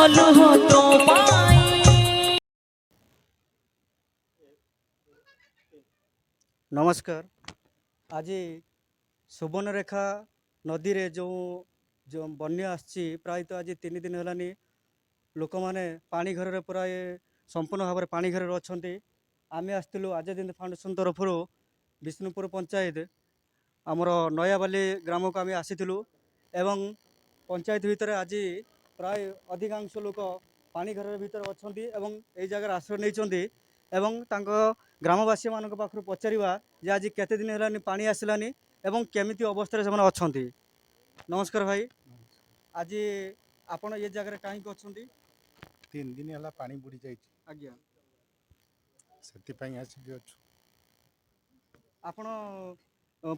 লুহ তোমায়। नमस्कार। आज सुवर्णरेखा नदी रे जो जो बन्या आसी प्रायतः आज 3 दिन है लोक मैंने पानी घर पूरा संपूर्ण भाव में पानी घर अच्छा आम आसलु आजाद हिंद फाउंडेशन तरफ विष्णुपुर पंचायत आमर नयाबाली ग्राम को आम आसीलु एवं पंचायत भितर आज प्राय अधिकांश लोक पानी घर भीतर अच्छा यही जगह आश्रय नहीं ग्रामवासी मान पाखु पचारा जे आज केते दिन है पानी आसलानी एवं केमिति अवस्था से अच्छा। नमस्कार भाई, आज आपण ये जगह कहीं अच्छा? 3 दिन है पानी बुड़ी जाइए आज्ञा से आपण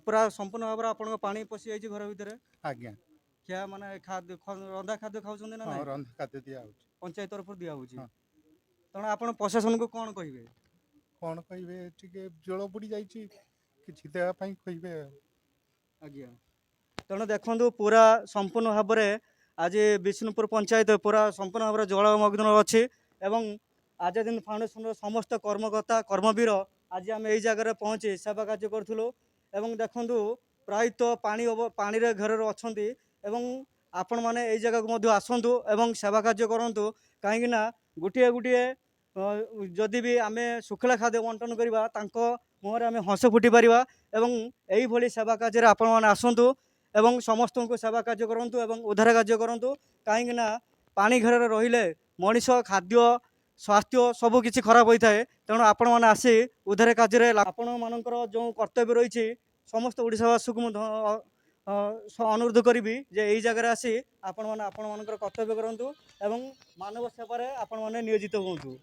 पूरा संपूर्ण भाव आप पानी पशि जाइए घर भितर आज्ञा क्या माने खाद्य रंधा खाद्य खाऊँ ना हाँ रंधा खाद्य दिया पंचायत तरफ दिया होची हाँ। तेणु आप प्रशासन को कौन कहे कौन कहे टे जल बुड़ी जाइए कि देवाई आज्ञा तेणु देखु पूरा संपूर्ण भाव में आज विष्णुपुर पंचायत पूरा संपूर्ण भाव में जलमग्न अच्छी एवं आजाद हिंद फाउंडेशन समस्त कर्मकर्ता कर्मवीर आज आम यही जगह पहुँची सेवा कार्य करूँ एवं देखु प्रायतः पानी रे घर अच्छा आपण मैंने यही जगह को आसतु एवं सेवा कार्य करूँ कहीं गोटे गोटे जदि भी आम शुखला खाद्य बंटन करवा मुहर आम हस फुटी पार एवं यही सेवा कार्य आपण मैंने आसतु एवं समस्त को सेवा कार्य करूँ एवं उद्धार कार्य करूँ कहीं पानी घर रहिले मनीष खाद्य स्वास्थ्य सबकि खराब होता है तेणु आपण मैंने आसी उद्धार कार्य आपण मानकर जो कर्तव्य रही समस्त ओडिशावासी को अनुरोध करी जे यही जगह आसी आपण मान कर्तव्य करूँ एवं मानव सेवार आपण मैंने नियोजित हूँ।